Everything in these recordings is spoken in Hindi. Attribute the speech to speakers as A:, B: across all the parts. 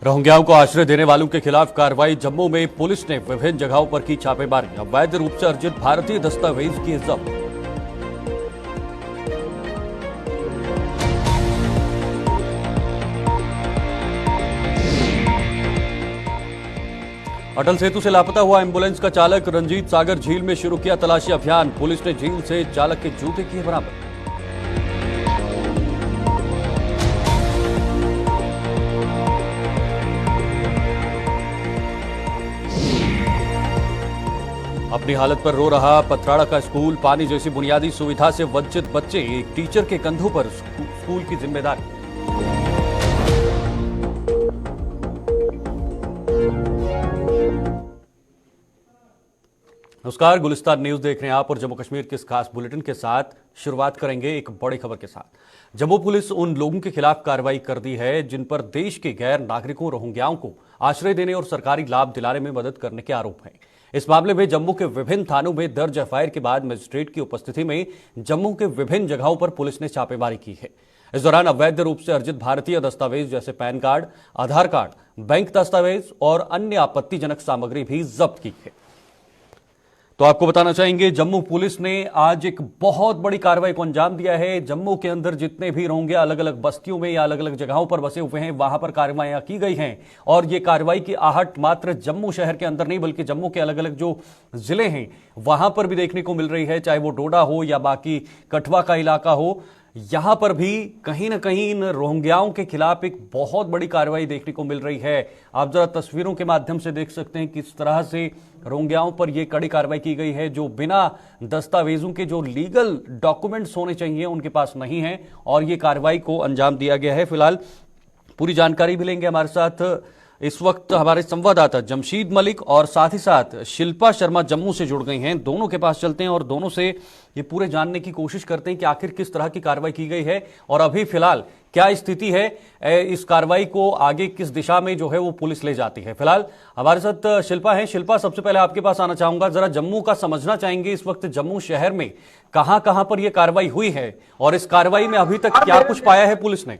A: रोहिंग्याओं को आश्रय देने वालों के खिलाफ कार्रवाई। जम्मू में पुलिस ने विभिन्न जगहों पर की छापेमारी। अवैध रूप से अर्जित भारतीय दस्तावेज किए जब्त। अटल सेतु से लापता हुआ एम्बुलेंस का चालक रंजीत सागर झील में शुरू किया तलाशी अभियान। पुलिस ने झील से चालक के जूते किए बरामद। अपनी हालत पर रो रहा पथराड़ा का स्कूल। पानी जैसी बुनियादी सुविधा से वंचित बच्चे, एक टीचर के कंधों पर स्कूल की जिम्मेदारी। नमस्कार, गुलिस्तान न्यूज देख रहे हैं आप और जम्मू कश्मीर के इस खास बुलेटिन के साथ शुरुआत करेंगे एक बड़ी खबर के साथ। जम्मू पुलिस उन लोगों के खिलाफ कार्रवाई कर दी है जिन पर देश के गैर नागरिकों रोहिंग्याओं को आश्रय देने और सरकारी लाभ दिलाने में मदद करने के आरोप हैं। इस मामले में जम्मू के विभिन्न थानों में दर्ज एफआईआर के बाद मजिस्ट्रेट की उपस्थिति में जम्मू के विभिन्न जगहों पर पुलिस ने छापेमारी की है। इस दौरान अवैध रूप से अर्जित भारतीय दस्तावेज जैसे पैन कार्ड, आधार कार्ड, बैंक दस्तावेज और अन्य आपत्तिजनक सामग्री भी जब्त की है। तो आपको बताना चाहेंगे, जम्मू पुलिस ने आज एक बहुत बड़ी कार्रवाई को अंजाम दिया है। जम्मू के अंदर जितने भी रोहिंग्या अलग अलग बस्तियों में या अलग अलग जगहों पर बसे हुए हैं, वहां पर कार्रवाइयां की गई हैं। और ये कार्रवाई की आहट मात्र जम्मू शहर के अंदर नहीं बल्कि जम्मू के अलग अलग जो जिले हैं वहां पर भी देखने को मिल रही है, चाहे वो डोडा हो या बाकी कठुआ का इलाका हो। यहां पर भी कहीं ना कहीं इन रोहिंग्याओं के खिलाफ एक बहुत बड़ी कार्रवाई देखने को मिल रही है। आप जरा तस्वीरों के माध्यम से देख सकते हैं किस तरह से रोहिंग्याओं पर यह कड़ी कार्रवाई की गई है। जो बिना दस्तावेजों के जो लीगल डॉक्यूमेंट्स होने चाहिए उनके पास नहीं है और ये कार्रवाई को अंजाम दिया गया है। फिलहाल पूरी जानकारी भी लेंगे। हमारे साथ इस वक्त हमारे संवाददाता जमशीद मलिक और साथ ही साथ शिल्पा शर्मा जम्मू से जुड़ गई हैं। दोनों के पास चलते हैं और दोनों से ये पूरे जानने की कोशिश करते हैं कि आखिर किस तरह की कार्रवाई की गई है और अभी फिलहाल क्या स्थिति है, इस कार्रवाई को आगे किस दिशा में जो है वो पुलिस ले जाती है। फिलहाल हमारे साथ शिल्पा है। शिल्पा, सबसे पहले आपके पास आना चाहूंगा, जरा जम्मू का समझना चाहेंगे इस वक्त जम्मू शहर में कहां कहां पर यह कार्रवाई हुई है और इस कार्रवाई में अभी तक क्या कुछ पाया है पुलिस ने।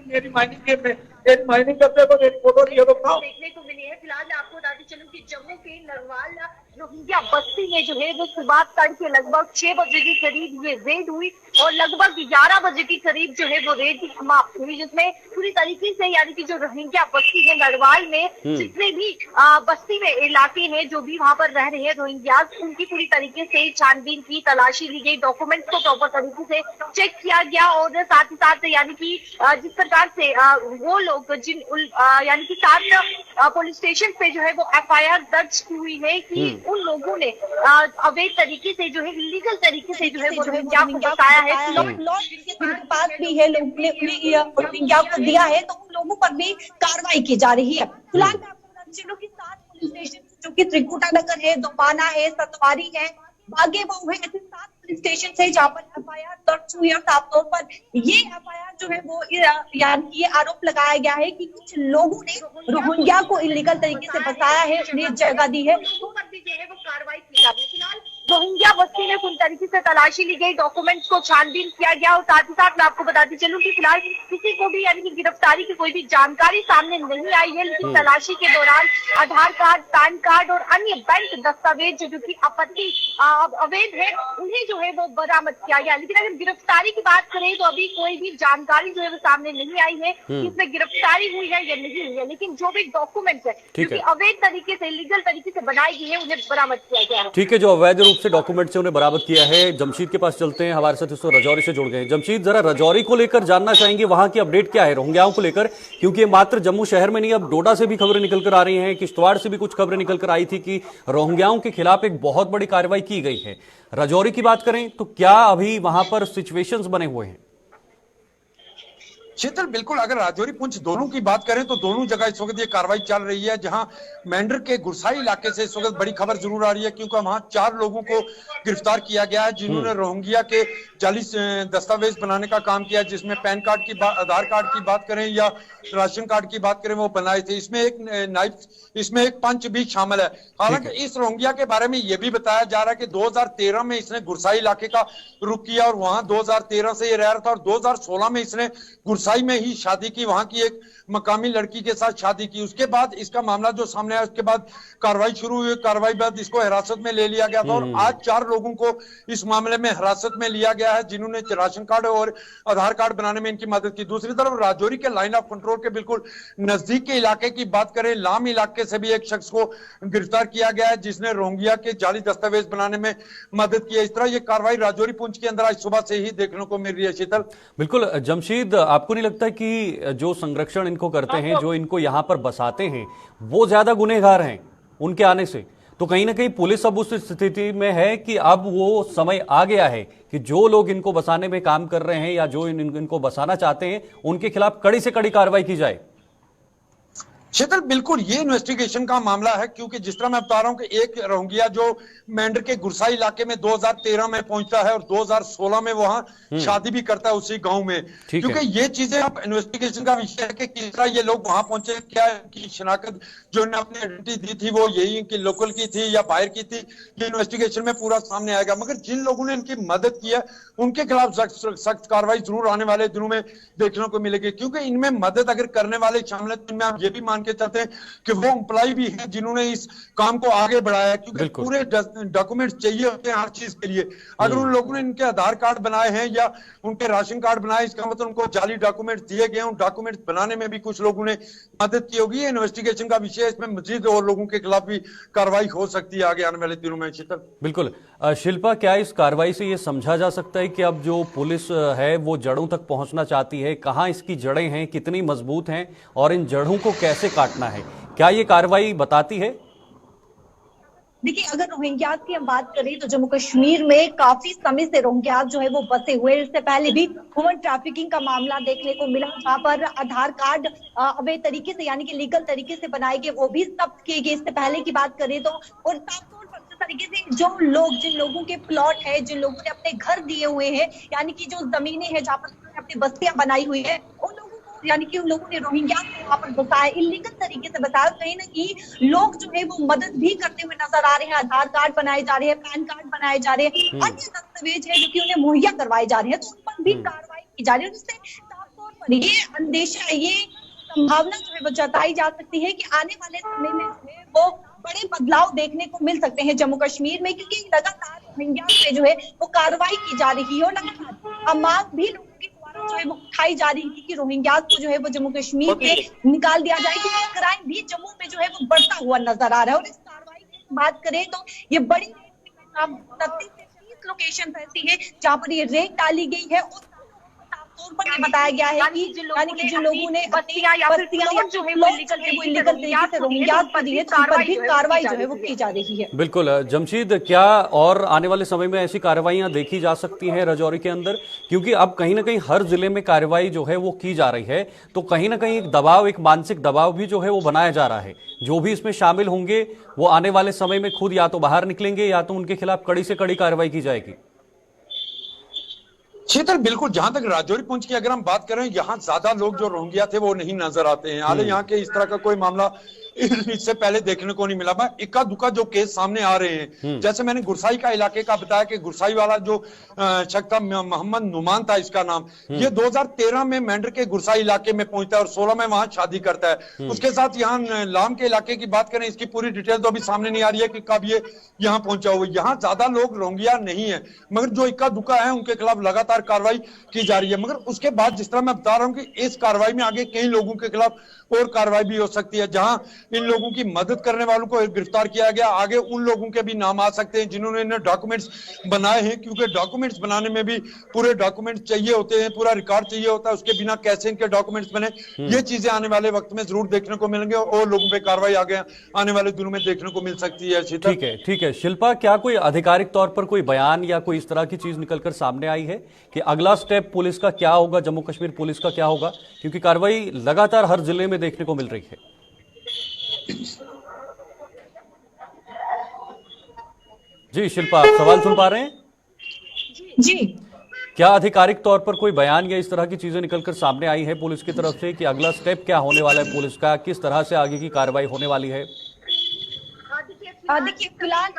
B: मेरी माइनिंग करते तो मेरी फोटो नहीं देखने को मिली है। फिलहाल आपको बताती चलूं कि जम्मू के नरवाल रोहिंग्या बस्ती में जो है वो सुबह तड़के लगभग 6 बजे के करीब ये रेड हुई और लगभग 11 बजे के करीब जो है वो रेड की समाप्त हुई, जिसमें पूरी तरीके से यानी कि जो रोहिंग्या बस्ती है नरवाल में जितने भी बस्ती में इलाके हैं जो भी वहाँ पर रह रहे हैं रोहिंग्या, उनकी पूरी तरीके से छानबीन की, तलाशी ली गई, डॉक्यूमेंट्स को प्रॉपर तरीके से चेक किया गया और साथ ही साथ यानी कि जिस प्रकार से वो लोग जिन यानी कि 7 पुलिस स्टेशन पे जो है वो एफआईआर दर्ज हुई है कि उन लोगों ने अवैध तरीके से जो है इलीगल तरीके से जो है वो रोहिंग्या को बताया है।
C: जिनके पास भी है लोगों ने उन्हें रोहिंग्या को दिया है तो उन लोगों पर भी कार्रवाई की जा रही है। फिलहाल मैं आपको बता दूं कि 7 पुलिस स्टेशन जो कि त्रिकुटा नगर है, दोपाना है, सतवारी है, बागे बहु है, ऐसे 7 पुलिस स्टेशन से जहाँ पर एफआईआर दर्ज हुई और साफ तौर पर ये एफआईआर जो है वो यानी ये आरोप लगाया गया है कि कुछ लोगों ने रोहिंग्या को इलीगल तरीके से बताया है, उन्हें जगह दी है,
B: तो वो कार्रवाई की जा रही है। फिलहाल रोहिंग्या बस्ती में पूरी तरीके से तलाशी ली गई, डॉक्यूमेंट्स को छानबीन किया गया और साथ ही साथ मैं आपको बताती चलूं कि फिलहाल किसी को भी यानी कि गिरफ्तारी की कोई भी जानकारी सामने नहीं आई है, लेकिन तलाशी के दौरान आधार कार्ड, पैन कार्ड और अन्य बैंक दस्तावेज जो कि आपत्ति अवैध है उन्हें जो है वो बरामद किया गया। लेकिन अगर गिरफ्तारी की बात करें तो अभी कोई भी जानकारी जो है वो सामने नहीं आई है कि इसमें गिरफ्तारी हुई है या नहीं हुई है, लेकिन जो भी डॉक्यूमेंट्स है जो कि अवैध तरीके से लीगल तरीके से बनाई गई है उन्हें बरामद किया गया है।
A: ठीक है, जो अवैध रूप से डॉक्यूमेंट से उन्हें बरामद किया है। जमशीद के पास चलते हैं, हमारे साथ इसको रजौरी से जुड़ गए हैं। जमशीद, जरा रजौरी को लेकर जानना चाहेंगे वहां की अपडेट क्या है रोहिंग्याओं को लेकर, क्योंकि ये मात्र जम्मू शहर में नहीं, अब डोडा से भी खबरें निकल कर आ रही हैं, किश्तवाड़ से भी कुछ खबरें निकल कर आई थी कि रोहिंग्याओं के खिलाफ एक बहुत बड़ी कार्रवाई की गई है। रजौरी की बात करें तो क्या अभी वहां पर सिचुएशंस बने हुए हैं?
D: शीतल, बिल्कुल, अगर राजौरी पुंछ दोनों की बात करें तो दोनों जगह इस वक्त ये कार्रवाई चल रही है। जहां मेंढर के गुरसाई इलाके से इस वक्त बड़ी खबर जरूर आ रही है, क्योंकि वहां 4 लोगों को गिरफ्तार किया गया है जिन्होंने रोहिंग्या के जाली दस्तावेज बनाने का काम किया, जिसमें पैन कार्ड की आधार कार्ड की बात करें या राशन कार्ड की बात करें, वो बनाए थे। इसमें एक पंच भी शामिल है। हालांकि इस रोहिंग्या के बारे में यह भी बताया जा रहा है कि 2013 में इसने गुरसाई इलाके का रुख किया और वहां 2013 से ये रह रहा था, और 2016 में इसने गुरसाई में ही शादी की, वहां की एक मकामी लड़की के साथ शादी की। उसके बाद इसका मामला जो सामने आया, उसके बाद कार्रवाई शुरू हुई। कार्रवाई बाद इसको हिरासत में ले लिया गया था और आज 4 लोगों को इस मामले में हिरासत में लिया गया है, जिन्होंने राशन कार्ड और आधार कार्ड बनाने में इनकी मदद की। दूसरी तरफ राजौरी के लाइन ऑफ कंट्रोल के बिल्कुल नजदीक के इलाके की बात करें, लाम इलाके से भी एक शख्स को गिरफ्तार किया गया है, जिसने रोहिंग्या के जाली दस्तावेज बनाने में मदद की है। इस तरह यह कार्रवाई राजौरी पुंछ के अंदर आज सुबह से ही देखने को मिल रही है। शीतल,
A: बिल्कुल जमशीद, आपको नहीं लगता कि जो संरक्षण इनको करते हैं, जो इनको यहां पर बसाते हैं, वो ज्यादा गुनहगार हैं उनके आने से? तो कहीं ना कहीं पुलिस अब उस स्थिति में है कि अब वो समय आ गया है कि जो लोग इनको बसाने में काम कर रहे हैं या जो इनको बसाना चाहते हैं, उनके खिलाफ कड़ी से कड़ी कार्रवाई की जाए।
D: शीतल, बिल्कुल ये इन्वेस्टिगेशन का मामला है, क्योंकि जिस तरह मैं बता रहा हूं कि एक रोहिंग्या जो मेंढर के गुरसाई इलाके में 2013 में पहुंचता है और 2016 में वहां शादी भी करता है उसी गांव में। क्योंकि ये चीजें अब इन्वेस्टिगेशन का विषय है कि किस तरह ये लोग वहां पहुंचे, क्या की शिनाख्त जो इन्हें अपनी आइडेंटिटी दी थी वो यही कि लोकल की थी या बाहर की थी, ये इन्वेस्टिगेशन में पूरा सामने आएगा। मगर जिन लोगों ने इनकी मदद की है उनके खिलाफ सख्त कार्रवाई जरूर आने वाले दिनों में देखने को मिलेगी, क्योंकि इनमें मदद अगर करने वाले शामिल है तो इनमें आप ये भी मान के चलते हैं कि वो एम्प्लॉय भी हैं जिन्होंने इस काम को आगे बढ़ाया है, क्योंकि पूरे डॉक्यूमेंट्स चाहिए होते हैं हर चीज के लिए। अगर उन लोगों ने इनके आधार कार्ड बनाए हैं या उनके राशन कार्ड बनाए, इसका मतलब उनको जाली डॉक्यूमेंट्स दिए गए, उन डॉक्यूमेंट्स बनाने में भी कुछ लोगों ने मदद की होगी। इन्वेस्टिगेशन का विषय, इसमें मजीद और लोगों के खिलाफ भी कार्रवाई हो सकती है आगे आने वाले दिनों में। शीतल,
A: बिल्कुल। शिल्पा, क्या इस कार्रवाई से यह समझा जा सकता है कि अब जो पुलिस है वो जड़ों तक पहुंचना चाहती है? कहां इसकी जड़ें हैं, कितनी मजबूत हैं और इन जड़ों को कैसे काटना है, क्या ये कार्रवाई बताती है?
C: देखिए, अगर रोहिंग्यास की हम बात करें तो जम्मू कश्मीर में काफी समय से रोहिंग्यास जो है वो बसे हुए। इससे पहले भी ह्यूमन ट्रैफिकिंग का मामला देखने को मिला, जहां पर आधार कार्ड अवैध तरीके से यानी कि लीगल तरीके से बनाए गए, वो भी जब्त किए गए। इससे पहले की बात करें तो, और साफ तौर पर जिस तरीके से जो लोग, जिन लोगों के प्लॉट है, जिन लोगों ने अपने घर दिए हुए हैं, यानी कि जो जमीनें हैं जहाँ पर अपनी बस्तियां बनाई हुई है, उन लोगों यानी कि उन लोगों ने रोहिंग्या को वहां पर बसाया, इलीगल तरीके से बसाया। कहीं ना कहीं लोग जो है वो मदद भी करते हुए नजर आ रहे हैं। आधार कार्ड बनाए जा रहे हैं, पैन कार्ड बनाए जा रहे हैं, अन्य दस्तावेज है जो कि उन्हें मुहैया करवाए जा रहे हैं, तो उन पर भी कार्रवाई की जा रही है। जिससे साफ तौर पर ये अंदेशा, ये संभावना जो है वो जताई जा सकती है कि आने वाले समय में जो है वो बड़े बदलाव देखने को मिल सकते हैं जम्मू कश्मीर में, क्योंकि लगातार रोहिंग्या पे जो है वो कार्रवाई की जा रही है और लगातार मांग भी लोगों की जो है वो उठाई जा रही है कि रोहिंग्यास को जो है वो जम्मू कश्मीर से निकाल दिया जाए, क्योंकि क्राइम भी जम्मू में जो है वो बढ़ता हुआ नजर आ रहा है। और इस कार्रवाई की बात करें तो ये बड़ी 30 से 30 लोकेशन ऐसी है जहाँ पर ये रेड डाली गई है और तौर पर बताया गया है कि यानी कि जिन लोगों ने
B: बस्तियां या फिर प्लॉट जो है वो इलीगल
C: तरीके से रोहिंग्यास को दी है, तो उन पर भी कार्रवाई जो है वो की जा रही है।
A: बिल्कुल जमशीद, क्या और आने वाले समय में ऐसी कार्रवाइयां देखी जा सकती हैं राजौरी के अंदर? क्योंकि अब कहीं ना कहीं हर जिले में कार्रवाई जो है वो की जा रही है, तो कहीं ना कहीं एक दबाव, एक मानसिक दबाव भी जो है वो बनाया जा रहा है। जो भी इसमें शामिल होंगे वो आने वाले समय में खुद या तो बाहर निकलेंगे या तो उनके खिलाफ कड़ी से कड़ी कार्रवाई की जाएगी।
D: शीतल, बिल्कुल, जहां तक राजौरी पुंछ की अगर हम बात करें, यहाँ ज्यादा लोग जो रोहिंग्या थे वो नहीं नजर आते हैं। हालांकि यहाँ के इस तरह का कोई मामला इससे पहले देखने को नहीं मिला। इक्का दुक्का जो केस सामने आ रहे हैं, जैसे मैंने गुरसाई का इलाके का बताया कि गुरसाई वाला जो शख्स था, मोहम्मद नुमान था इसका नाम, ये 2013 में मेंढर के गुरसाई इलाके में पहुंचता है और 16 में वहां शादी करता है। उसके साथ यहाँ लाम के इलाके की बात करें, इसकी पूरी डिटेल तो अभी सामने नहीं आ रही है कि कब ये यहाँ पहुंचा हुआ। यहाँ ज्यादा लोग रोहिंग्या नहीं है, मगर जो इक्का दुक्का है उनके खिलाफ लगातार कार्रवाई की जा रही है। मगर उसके बाद जिस तरह मैं बता रहा हूँ कि इस कार्रवाई में आगे कई लोगों के खिलाफ और कार्रवाई भी हो सकती है। जहां इन लोगों की मदद करने वालों को गिरफ्तार किया गया। आगे उन लोगों के भी नाम आ सकते हैं जिन्होंने इन्हें डॉक्यूमेंट्स बनाए हैं, क्योंकि डॉक्यूमेंट्स बनाने में भी पूरे डॉक्यूमेंट चाहिए होते हैं, पूरा रिकॉर्ड चाहिए होता है, उसके बिना कैसे इनके डॉक्यूमेंट्स बने, ये चीजें आने वाले वक्त में जरूर देखने को मिलेंगे और लोगों पे कार्रवाई आगे आने वाले दिनों में देखने को मिल सकती है।
A: ठीक है शिल्पा, क्या कोई आधिकारिक तौर पर कोई बयान या कोई इस तरह की चीज निकलकर सामने आई है कि अगला स्टेप पुलिस का क्या होगा, जम्मू कश्मीर पुलिस का क्या होगा, क्योंकि कार्रवाई लगातार हर जिले में देखने को मिल रही है। जी शिल्पा, आप सवाल सुन पा रहे हैं?
C: जी,
A: क्या आधिकारिक तौर पर कोई बयान या इस तरह की चीजें निकलकर सामने आई है पुलिस की तरफ से कि अगला स्टेप क्या होने वाला है पुलिस का, किस तरह से आगे की कार्रवाई होने वाली है?
C: देखिए फिलहाल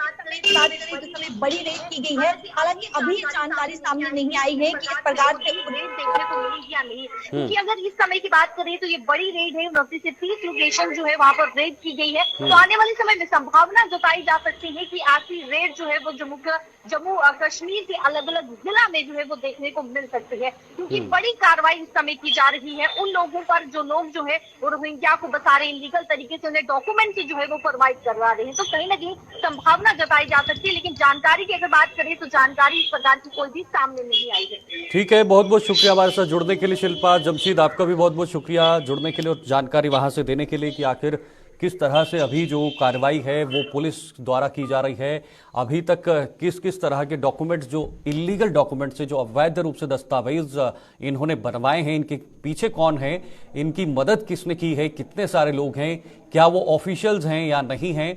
C: बड़ी रेड की गई है, हालांकि अभी जानकारी सामने नहीं आई है कि इस प्रकार से
B: रेड देखने को मिली या नहीं, क्योंकि अगर इस समय की बात करें तो ये बड़ी रेड है, 29 से 30 लोकेशन जो है वहाँ पर रेड की गई है। तो आने वाले समय में संभावना जताई जा सकती है कि आखिरी रेड जो है वो जम्मू कश्मीर के अलग अलग जिला में जो है वो देखने को मिल सकती है, क्योंकि बड़ी कार्रवाई इस समय की जा रही है उन लोगों पर जो लोग जो है वो रोहिंग्या को बसा रहे हैं, लीगल तरीके से उन्हें डॉक्यूमेंट जो है वो प्रोवाइड करवा रहे हैं। तो कहीं ना कहीं संभावना जताई जा सकती है, लेकिन जानकारी की अगर बात करें तो जानकारी इस प्रकार की कोई भी सामने नहीं आई है।
A: ठीक है, बहुत बहुत शुक्रिया हमारे साथ जुड़ने के लिए शिल्पा। जमशीद, आपका भी बहुत बहुत शुक्रिया जुड़ने के लिए और जानकारी वहां से देने के लिए कि आखिर किस तरह से अभी जो कार्रवाई है वो पुलिस द्वारा की जा रही है, अभी तक किस किस तरह के डॉक्यूमेंट्स, जो इलीगल डॉक्यूमेंट्स है, जो अवैध रूप से दस्तावेज इन्होंने बनवाए हैं, इनके पीछे कौन है, इनकी मदद किसने की है, कितने सारे लोग हैं, क्या वो ऑफिशियल्स हैं या नहीं हैं,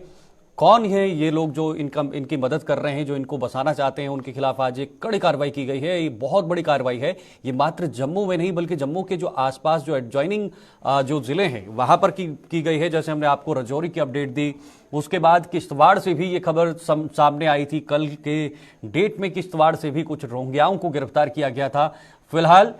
A: कौन है ये लोग जो इनकी मदद कर रहे हैं, जो इनको बसाना चाहते हैं, उनके खिलाफ आज एक कड़ी कार्रवाई की गई है। ये बहुत बड़ी कार्रवाई है। ये मात्र जम्मू में नहीं बल्कि जम्मू के जो आसपास जो एडजॉइनिंग जो जिले हैं वहां पर की गई है। जैसे हमने आपको राजौरी की अपडेट दी, उसके बाद किश्तवाड़ से भी ये खबर सामने आई थी। कल के डेट में किश्तवाड़ से भी कुछ रोहिंग्याओं को गिरफ्तार किया गया था। फिलहाल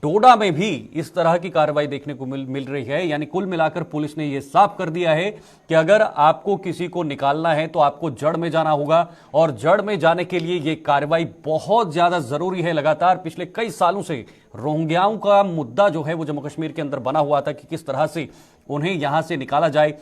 A: डोडा में भी इस तरह की कार्रवाई देखने को मिल रही है। यानी कुल मिलाकर पुलिस ने यह साफ कर दिया है कि अगर आपको किसी को निकालना है तो आपको जड़ में जाना होगा, और जड़ में जाने के लिए यह कार्रवाई बहुत ज्यादा जरूरी है। लगातार पिछले कई सालों से रोहिंग्याओं का मुद्दा जो है वो जम्मू कश्मीर के अंदर बना हुआ था कि किस तरह से उन्हें यहां से निकाला जाए,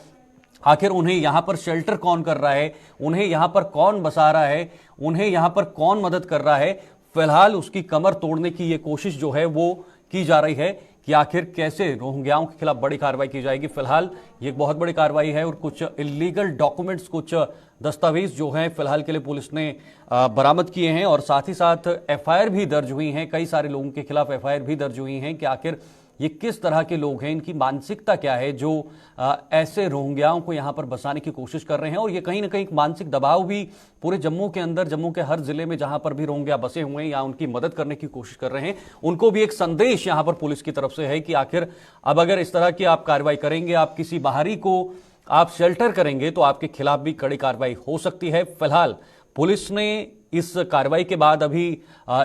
A: आखिर उन्हें यहां पर शेल्टर कौन कर रहा है, उन्हें यहां पर कौन बसा रहा है, उन्हें यहां पर कौन मदद कर रहा है। फिलहाल उसकी कमर तोड़ने की ये कोशिश जो है वो की जा रही है कि आखिर कैसे रोहिंग्याओं के खिलाफ बड़ी कार्रवाई की जाएगी। फिलहाल ये एक बहुत बड़ी कार्रवाई है और कुछ इलीगल डॉक्यूमेंट्स, कुछ दस्तावेज जो हैं फिलहाल के लिए पुलिस ने बरामद किए हैं, और साथ ही साथ एफआईआर भी दर्ज हुई हैं। कई सारे लोगों के खिलाफ एफआईआर भी दर्ज हुई हैं कि आखिर ये किस तरह के लोग हैं, इनकी मानसिकता क्या है जो ऐसे रोहिंग्याओं को यहां पर बसाने की कोशिश कर रहे हैं। और ये कहीं ना कहीं एक मानसिक दबाव भी पूरे जम्मू के अंदर, जम्मू के हर जिले में जहां पर भी रोहिंग्या बसे हुए हैं या उनकी मदद करने की कोशिश कर रहे हैं, उनको भी एक संदेश यहां पर पुलिस की तरफ से है कि आखिर अब अगर इस तरह की आप कार्रवाई करेंगे, आप किसी बाहरी को आप शेल्टर करेंगे तो आपके खिलाफ भी कड़ी कार्रवाई हो सकती है। फिलहाल पुलिस ने इस कार्रवाई के बाद अभी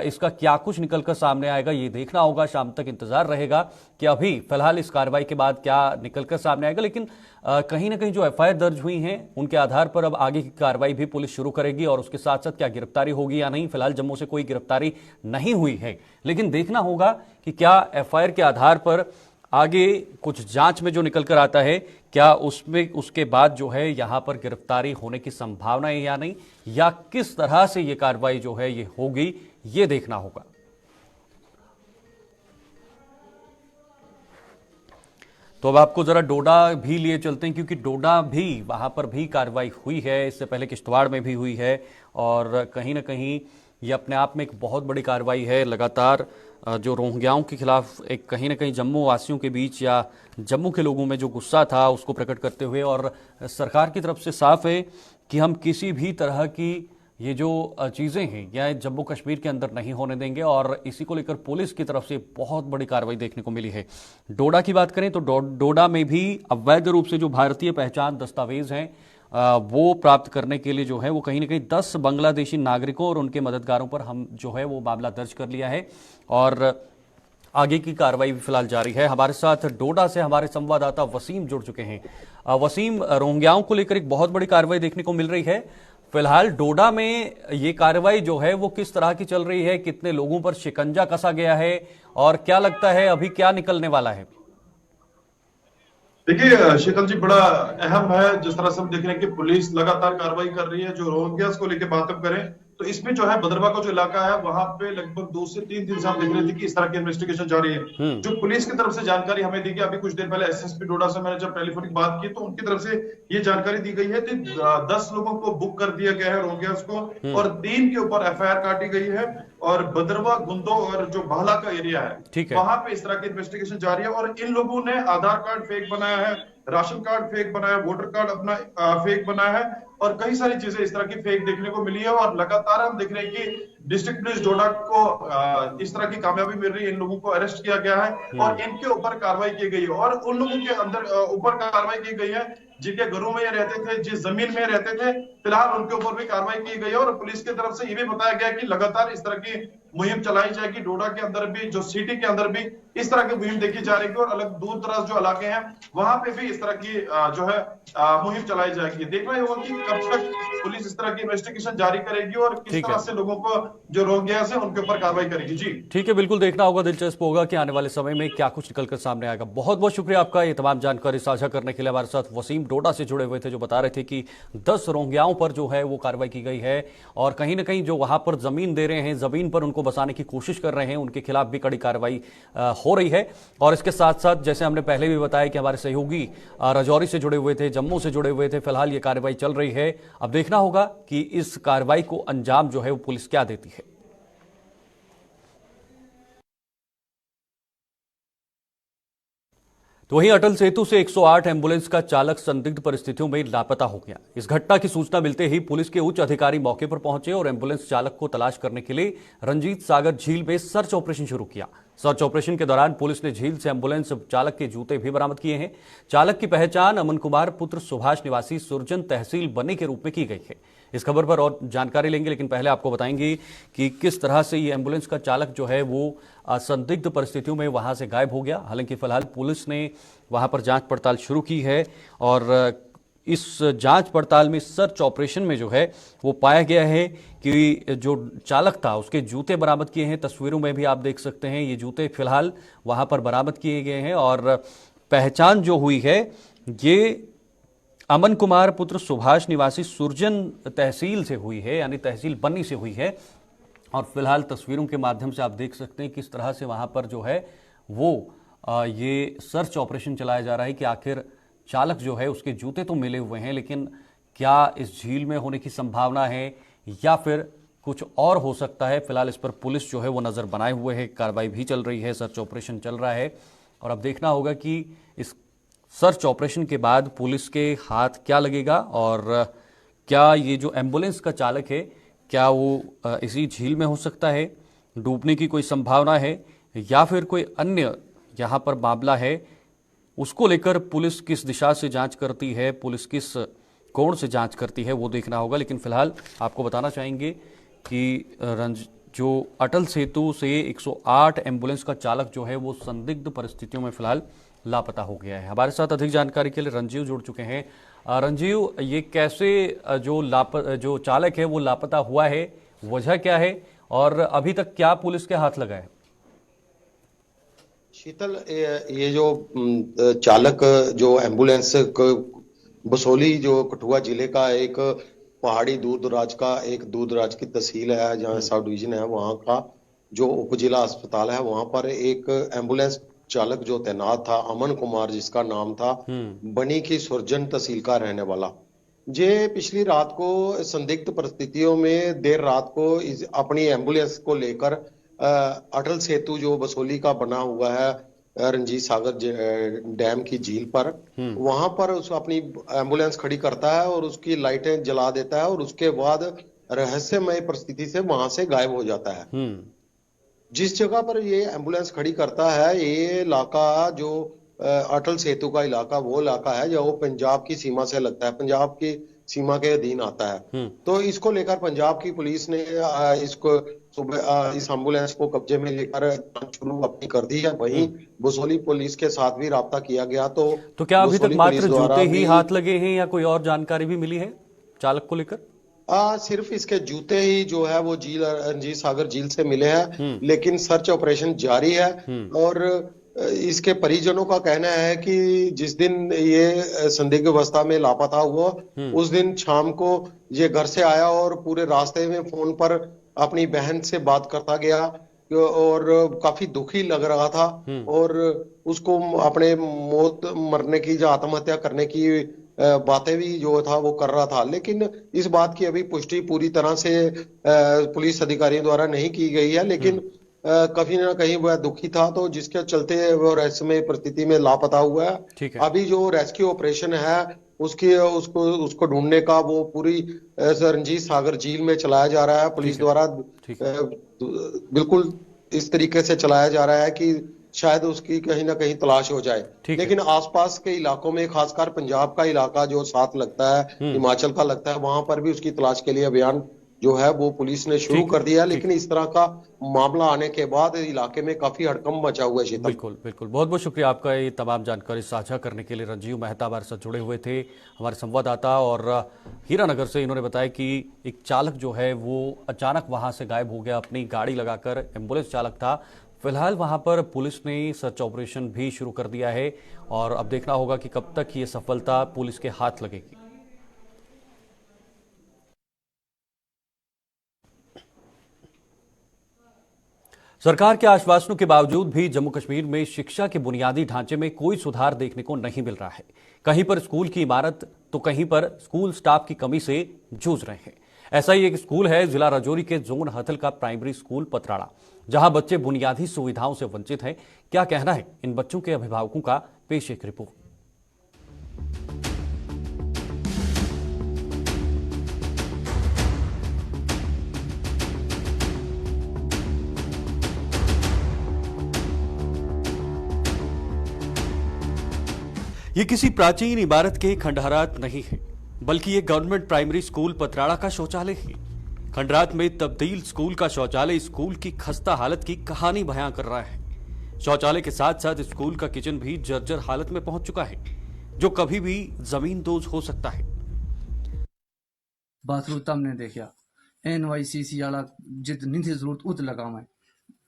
A: इसका क्या कुछ निकलकर सामने आएगा ये देखना होगा। शाम तक इंतजार रहेगा कि अभी फिलहाल इस कार्रवाई के बाद क्या निकलकर सामने आएगा। लेकिन कहीं ना कहीं जो एफआईआर दर्ज हुई हैं उनके आधार पर अब आगे की कार्रवाई भी पुलिस शुरू करेगी, और उसके साथ साथ क्या गिरफ्तारी होगी या नहीं। फिलहाल जम्मू से कोई गिरफ्तारी नहीं हुई है, लेकिन देखना होगा कि क्या एफआईआर के आधार पर आगे कुछ जांच में जो निकलकर आता है, क्या उसमें उसके बाद जो है यहां पर गिरफ्तारी होने की संभावना है या नहीं, या किस तरह से ये कार्रवाई जो है ये होगी, ये देखना होगा। तो अब आपको जरा डोडा भी लिए चलते हैं, क्योंकि डोडा भी वहां पर भी कार्रवाई हुई है, इससे पहले किश्तवाड़ में भी हुई है, और कहीं ना कहीं ये अपने आप में एक बहुत बड़ी कार्रवाई है। लगातार जो रोहिंग्याओं के खिलाफ एक कहीं ना कहीं जम्मू वासियों के बीच या जम्मू के लोगों में जो गुस्सा था उसको प्रकट करते हुए, और सरकार की तरफ से साफ है कि हम किसी भी तरह की ये जो चीज़ें हैं या जम्मू कश्मीर के अंदर नहीं होने देंगे, और इसी को लेकर पुलिस की तरफ से बहुत बड़ी कार्रवाई देखने को मिली है। डोडा की बात करें तो डोडा में भी अवैध रूप से जो भारतीय पहचान दस्तावेज हैं वो प्राप्त करने के लिए जो है वो कहीं ना कहीं 10 बांग्लादेशी नागरिकों और उनके मददगारों पर हम जो है वो मामला दर्ज कर लिया है, और आगे की कार्रवाई भी फिलहाल जारी है। हमारे साथ डोडा से हमारे संवाददाता वसीम जुड़ चुके हैं। वसीम, रोहिंग्याओं को लेकर एक बहुत बड़ी कार्रवाई देखने को मिल रही है। फिलहाल डोडा में ये कार्रवाई जो है वो किस तरह की चल रही है, कितने लोगों पर शिकंजा कसा गया है, और क्या लगता है अभी क्या निकलने वाला है?
E: देखिए शीतल जी, बड़ा अहम है जिस तरह से हम देख रहे हैं कि पुलिस लगातार कार्रवाई कर रही है। जो रोहिंग्यास को लेकर बात हम करें तो इसमें जो है भद्रवा का जो इलाका है वहां पे लगभग 2 से 3 दिन से हम देख रहे थे कि इस तरह की इन्वेस्टिगेशन जारी है। जो पुलिस की तरफ से जानकारी हमें दी गई, अभी कुछ देर पहले एसएसपी डोडा से मैंने जब टेलीफोनिक बात की तो उनकी तरफ से ये जानकारी दी गई है कि 10 लोगों को बुक कर दिया गया है रोहिंग्यास को, और 3 के ऊपर एफआईआर काटी गई है। और भद्रवा, गुंदो और जो बाला का एरिया है वहां पे इस तरह की इन्वेस्टिगेशन जारी है। और इन लोगों ने आधार कार्ड फेक बनाया है, राशन कार्ड फेक बनाया, वोटर कार्ड अपना फेक बनाया है, और कई सारी चीजें इस तरह की फेक देखने को मिली है। और लगातार हम देख रहे हैं कि डिस्ट्रिक्ट पुलिस डोडा को इस तरह की कामयाबी मिल रही है। इन लोगों को अरेस्ट किया गया है और इनके ऊपर कार्रवाई की गई है। और उन लोगों के अंदर ऊपर कार्रवाई की गई है जिनके घरों में ये रहते थे, जिस जमीन में रहते थे, फिलहाल उनके ऊपर भी कार्रवाई की गई है। और पुलिस की तरफ से ये भी बताया गया कि लगातार इस तरह की मुहिम चलाई जाएगी। डोडा के अंदर भी, जो सिटी के अंदर भी इस तरह की मुहिम देखी जा रही है, और अलग दूर दराज जो इलाके हैं वहां पे भी इस तरह की जो है मुहिम चलाई जाएगी। देखना ये होगा कि कब तक पुलिस इस तरह की इन्वेस्टिगेशन जारी करेगी और किस तरह से लोगों को जो रोहिंग्यास है उनके ऊपर कार्रवाई करेगी। जी
A: ठीक है, बिल्कुल देखना होगा, दिलचस्प होगा कि आने वाले समय में क्या कुछ निकलकर सामने आएगा। बहुत बहुत शुक्रिया आपका ये तमाम जानकारी साझा करने के लिए। हमारे साथ वसीम डोडा से जुड़े हुए थे, जो बता रहे थे कि 10 रोहिंग्याओं पर जो है वो कार्रवाई की गई है और कहीं ना कहीं जो वहां पर जमीन दे रहे हैं, जमीन पर उनको बसाने की कोशिश कर रहे हैं, उनके खिलाफ भी कड़ी कार्रवाई हो रही है। और इसके साथ साथ जैसे हमने पहले भी बताया कि हमारे सहयोगी राजौरी से जुड़े हुए थे, जम्मू से जुड़े हुए थे, फिलहाल ये कार्रवाई चल रही है। अब देखना होगा कि इस कार्रवाई को अंजाम जो है वो पुलिस क्या देती है। तो वहीं अटल सेतु से 108 एम्बुलेंस का चालक संदिग्ध परिस्थितियों में लापता हो गया। इस घटना की सूचना मिलते ही पुलिस के उच्च अधिकारी मौके पर पहुंचे और एम्बुलेंस चालक को तलाश करने के लिए रंजीत सागर झील में सर्च ऑपरेशन शुरू किया। सर्च ऑपरेशन के दौरान पुलिस ने झील से एम्बुलेंस चालक के जूते भी बरामद किए हैं। चालक की पहचान अमन कुमार पुत्र सुभाष निवासी सुरजन तहसील बनी के रूप में की गई है। इस खबर पर और जानकारी लेंगे, लेकिन पहले आपको बताएंगे कि किस तरह से ये एम्बुलेंस का चालक जो है वो संदिग्ध परिस्थितियों में वहां से गायब हो गया। हालांकि फिलहाल पुलिस ने वहां पर जांच पड़ताल शुरू की है और इस जांच पड़ताल में, सर्च ऑपरेशन में जो है वो पाया गया है कि जो चालक था उसके जूते बरामद किए हैं। तस्वीरों में भी आप देख सकते हैं ये जूते फिलहाल वहां पर बरामद किए गए हैं और पहचान जो हुई है ये अमन कुमार पुत्र सुभाष निवासी सुरजन तहसील से हुई है, यानी तहसील बन्नी से हुई है। और फिलहाल तस्वीरों के माध्यम से आप देख सकते हैं किस तरह से वहां पर जो है वो ये सर्च ऑपरेशन चलाया जा रहा है कि आखिर चालक जो है उसके जूते तो मिले हुए हैं, लेकिन क्या इस झील में होने की संभावना है या फिर कुछ और हो सकता है। फिलहाल इस पर पुलिस जो है वो नजर बनाए हुए है, कार्रवाई भी चल रही है, सर्च ऑपरेशन चल रहा है। और अब देखना होगा कि इस सर्च ऑपरेशन के बाद पुलिस के हाथ क्या लगेगा और क्या ये जो एम्बुलेंस का चालक है क्या वो इसी झील में हो सकता है, डूबने की कोई संभावना है या फिर कोई अन्य यहाँ पर मामला है। उसको लेकर पुलिस किस दिशा से जांच करती है, पुलिस किस कोण से जांच करती है, वो देखना होगा। लेकिन फिलहाल आपको बताना चाहेंगे कि जो अटल सेतु से 108 एम्बुलेंस का चालक जो है वो संदिग्ध परिस्थितियों में फिलहाल लापता हो गया है। हमारे साथ अधिक जानकारी के लिए रंजीव जुड़ चुके हैं। रंजीव, ये कैसे जो चालक है वो लापता हुआ है, वजह क्या है और अभी तक क्या पुलिस के हाथ लगा है?
F: शीतल, ये जो चालक जो एम्बुलेंस बसोली जो कठुआ जिले का एक पहाड़ी दूर दराज की तहसील है जहाँ सब डिवीजन है, वहाँ का जो उपजिला अस्पताल है वहां पर एक एम्बुलेंस चालक जो तैनात था अमन कुमार, जिसका नाम था, बनी की सुरजन तहसील का रहने वाला, जे पिछली रात को संदिग्ध परिस्थितियों में देर रात को अपनी एम्बुलेंस को लेकर अटल सेतु जो बसोली का बना हुआ है रंजीत सागर डैम की झील पर, वहां पर उस अपनी एम्बुलेंस खड़ी करता है और उसकी लाइटें जला देता है और उसके बाद रहस्यमय परिस्थिति से वहां से गायब हो जाता है। जिस जगह पर ये एम्बुलेंस खड़ी करता है ये इलाका जो अटल सेतु का इलाका वो इलाका है जो पंजाब की सीमा से लगता है, पंजाब की सीमा के अधीन आता है। तो इसको लेकर पंजाब की पुलिस ने इसको सुबह इस एम्बुलेंस को कब्जे में लेकर शुरू अपनी कर दी है। वहीं बसोली पुलिस के साथ भी राब्ता किया गया। तो
A: क्या अभी तक मात्र जूते ही हाथ लगे हैं या कोई और जानकारी भी मिली है चालक को लेकर?
F: सिर्फ इसके जूते ही जो है वो रंजीत सागर झील से मिले हैं, लेकिन सर्च ऑपरेशन जारी है और इसके परिजनों का कहना है कि जिस दिन ये संदिग्ध अवस्था में लापता हुआ उस दिन शाम को ये घर से आया और पूरे रास्ते में फोन पर अपनी बहन से बात करता गया और काफी दुखी लग रहा था और उसको अपने मरने की या आत्महत्या करने की बातें भी जो था वो कर रहा था, लेकिन इस बात की अभी पुष्टि पूरी तरह से पुलिस अधिकारियों द्वारा नहीं की गई है, लेकिन कहीं ना कहीं वह दुखी था, तो जिसके चलते वो रहस्यमय परिस्थिति में लापता हुआ है। अभी जो रेस्क्यू ऑपरेशन है उसको ढूंढने का वो पूरी रंजीत सागर झील में चलाया जा रहा है पुलिस द्वारा। बिल्कुल इस तरीके से चलाया जा रहा है कि शायद उसकी कहीं ना कहीं तलाश हो जाए, लेकिन आसपास के इलाकों में खासकर पंजाब का इलाका जो साथ लगता है, हिमाचल का लगता है, वहां पर भी उसकी तलाश के लिए अभियान जो है वो पुलिस ने शुरू कर दिया, लेकिन इस तरह का मामला आने के बाद इलाके में काफी हड़कंप मचा हुआ है।
A: बिल्कुल बिल्कुल, बहुत बहुत शुक्रिया आपका ये तमाम जानकारी साझा करने के लिए। रंजीव मेहता हमारे साथ जुड़े हुए थे, हमारे संवाददाता, और हीरानगर से इन्होंने बताया कि एक चालक जो है वो अचानक वहां से गायब हो गया, अपनी गाड़ी लगाकर। एम्बुलेंस चालक था। फिलहाल वहां पर पुलिस ने सर्च ऑपरेशन भी शुरू कर दिया है और अब देखना होगा कि कब तक ये सफलता पुलिस के हाथ लगेगी। सरकार के आश्वासनों के बावजूद भी जम्मू कश्मीर में शिक्षा के बुनियादी ढांचे में कोई सुधार देखने को नहीं मिल रहा है। कहीं पर स्कूल की इमारत तो कहीं पर स्कूल स्टाफ की कमी से जूझ रहे हैं। ऐसा ही एक स्कूल है जिला राजौरी के जोन हथल का प्राइमरी स्कूल पतराड़ा, जहां बच्चे बुनियादी सुविधाओं से वंचित हैं। क्या कहना है इन बच्चों के अभिभावकों का, पेश एक रिपोर्ट। ये किसी प्राचीन इमारत के खंडहरात नहीं है, बल्कि ये गवर्नमेंट प्राइमरी स्कूल पतराड़ा का शौचालय है। खंडहरात में तब्दील स्कूल का शौचालय स्कूल की खस्ता हालत की कहानी बयां कर रहा है। शौचालय के साथ साथ स्कूल का किचन भी जर्जर हालत में पहुंच चुका है, जो कभी भी जमींदोज हो सकता है।
G: बाथरूम तब ने देखा NYCC वाला जितनी थी जरूरत उत लगा मैं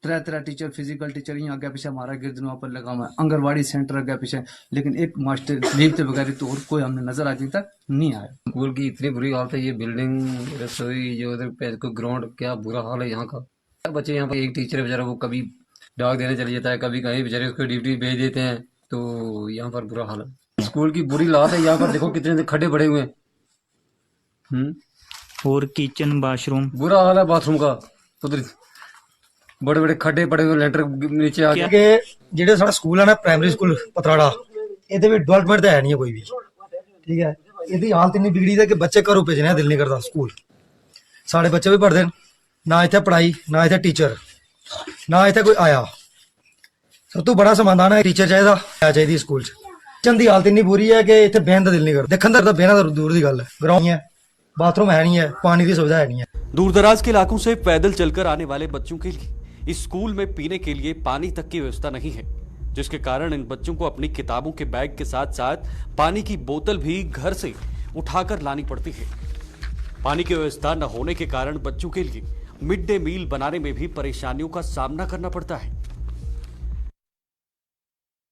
G: तरह टीचर, फिजिकल टीचर यहाँ आगे पीछे हमारा गिरदनों पर लगा हुआ है, आंगनबाड़ी सेंटर आगे पीछे, लेकिन एक मास्टर लीव के बगैर तो और कोई हमने नजर आज तक नहीं आया।
H: स्कूल की इतनी बुरी हालत है, ये बिल्डिंग, रसोई, जो उधर पे ग्राउंड, क्या बुरा हाल है यहाँ का। बच्चे यहाँ पर एक टीचर है बेचारा, वो कभी डाक देने चले जाता है, कभी कहीं बेचारे उसको ड्यूटी भेज देते हैं, तो यहाँ पर बुरा हाल है। स्कूल की बुरी हालत है, यहाँ पर देखो कितने खड्डे पड़े हुए हैं।
I: और किचन बाथरूम
H: बुरा हाल है बाथरूम का, उधर बड़े बड़े खड्डे पड़े हुए, लेंटर नीचे आ
J: के। जेडे साडा स्कूल है ना प्राइमरी स्कूल पतराड़ा, ਇਹਦੇ ਵਿੱਚ ਡਿਵੈਲਪਮੈਂਟ ਤਾਂ ਹੈ ਨਹੀਂ ਕੋਈ ਵੀ, ਠੀਕ ਹੈ। ਇਹਦੀ ਹਾਲਤ ਇੰਨੀ ਵਿਗੜੀ ਹੈ ਕਿ ਬੱਚੇ ਘਰੋਂ ਭੇਜਣੇ ਦਿਲ ਨਹੀਂ ਕਰਦਾ ਸਕੂਲ। ਸਾਡੇ ਬੱਚੇ ਵੀ ਪੜ੍ਹਦੇ ਨੇ, ਨਾ ਇੱਥੇ ਪੜ੍ਹਾਈ, ਨਾ ਇੱਥੇ ਟੀਚਰ, ਨਾ ਇੱਥੇ ਕੋਈ ਆਇਆ। ਸਭ ਤੋਂ ਬੜਾ ਸਮਾਧਾਨ ਹੈ ਟੀਚਰ ਚਾਹੀਦੀ ਸਕੂਲ 'ਚ। ਕਿਚਨ ਦੀ ਹਾਲਤ ਇੰਨੀ ਬੁਰੀ ਹੈ ਕਿ ਇੱਥੇ ਬਹਿਣ ਦਾ ਦਿਲ ਨਹੀਂ ਕਰਦਾ। ਦੇਖਣ ਦਾ ਤਾਂ ਬਹਿਣਾ ਤਾਂ दूर ਦੀ ਗੱਲ ਹੈ। ग्राउंड है, बाथरूम है नहीं है, पानी की सुविधा है नहीं है।
A: दूर दराज के इलाकों से पैदल चलकर आने वाले बच्चों के लिए इस स्कूल में पीने के लिए पानी तक की व्यवस्था नहीं है, जिसके कारण इन बच्चों को अपनी किताबों के बैग के साथ साथ पानी की बोतल भी घर से उठाकर लानी पड़ती है। पानी की व्यवस्था न होने के कारण बच्चों के लिए मिड डे मील बनाने में भी परेशानियों का सामना करना पड़ता है।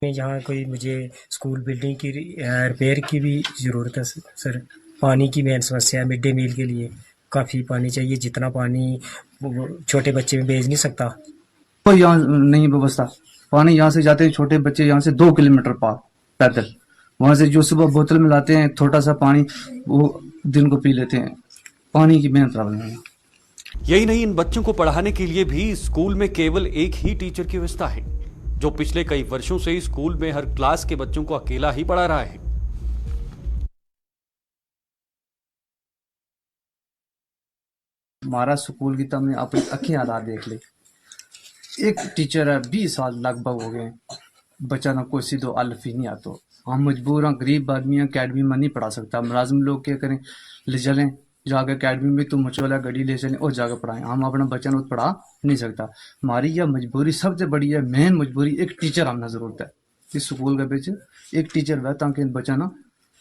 K: यहाँ कोई मुझे स्कूल बिल्डिंग की रिपेयर की भी जरूरत है सर। पानी की मेन समस्या है, मिड डे मील के लिए काफ़ी पानी चाहिए, जितना पानी छोटे बच्चे में भेज नहीं सकता।
G: कोई यहाँ नहीं व्यवस्था, पानी यहाँ से जाते हैं छोटे बच्चे यहाँ से 2 किलोमीटर पार पैदल, वहां से जो सुबह बोतल में लाते हैं थोड़ा सा पानी, वो दिन को पी लेते हैं। पानी की मेन प्रॉब्लम है।
A: यही नहीं, इन बच्चों को पढ़ाने के लिए भी स्कूल में केवल एक ही टीचर की व्यवस्था है, जो पिछले कई वर्षों से स्कूल में हर क्लास के बच्चों को अकेला ही पढ़ा रहा है।
G: हमारा स्कूल की तो हमने अपनी अखी हालात देख ली। एक टीचर है, 20 साल लगभग हो गए, बच्चा ना कोई सीधो अल्फ ही नहीं आता। हम मजबूर हैं, गरीब आदमी हैं, अकेडमी में नहीं पढ़ा सकता। मुलाजिम लोग क्या करें, ले चलें जाकर अकेडमी में, तुम मचोला गड्डी ले चलें और जाकर पढ़ाएं। हम अपना बच्चा ना पढ़ा नहीं सकता। हमारी यह मजबूरी सबसे बड़ी है, मेन मजबूरी एक टीचर हमने जरूरत है इस स्कूल के पीछे। एक टीचर है ताकि बच्चा ना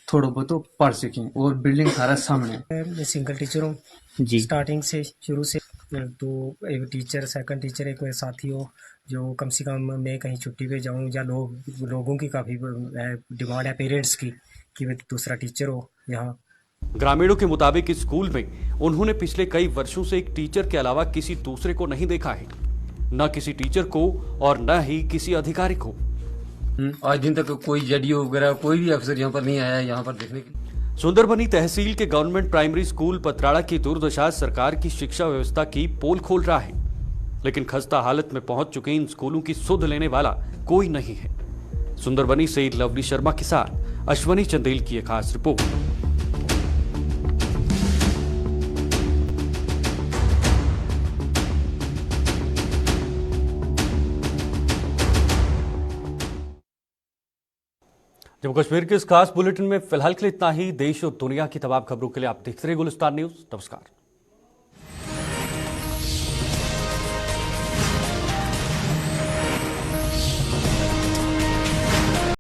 G: थोड़ा बहुत पढ़ सकें, और बिल्डिंग सारा सामने।
K: मैं सिंगल टीचर हूँ जी, स्टार्टिंग से शुरू से। तो एक टीचर, सेकंड टीचर एक मेरे साथी हो, जो कम से कम मैं कहीं छुट्टी पे जाऊं या लोगों की काफ़ी डिमांड है पेरेंट्स की कि वे दूसरा टीचर हो यहाँ।
A: ग्रामीणों के मुताबिक इस स्कूल में उन्होंने पिछले कई वर्षों से एक टीचर के अलावा किसी दूसरे को नहीं देखा है, न किसी टीचर को और न ही किसी अधिकारी को।
H: आज दिन तक कोई जडीओ वगैरह कोई भी अफसर यहाँ पर नहीं आया यहाँ पर देखने के।
A: सुंदरबनी तहसील के गवर्नमेंट प्राइमरी स्कूल पतराड़ा की दुर्दशा सरकार की शिक्षा व्यवस्था की पोल खोल रहा है, लेकिन खस्ता हालत में पहुंच चुके इन स्कूलों की सुध लेने वाला कोई नहीं है। सुंदरबनी से लवली शर्मा के साथ अश्वनी चंदेल की एक खास रिपोर्ट। जम्मू कश्मीर के इस खास बुलेटिन में फिलहाल के लिए इतना ही। देश और दुनिया की तमाम खबरों के लिए आप देखते रहिए गुलिस्तान न्यूज। नमस्कार।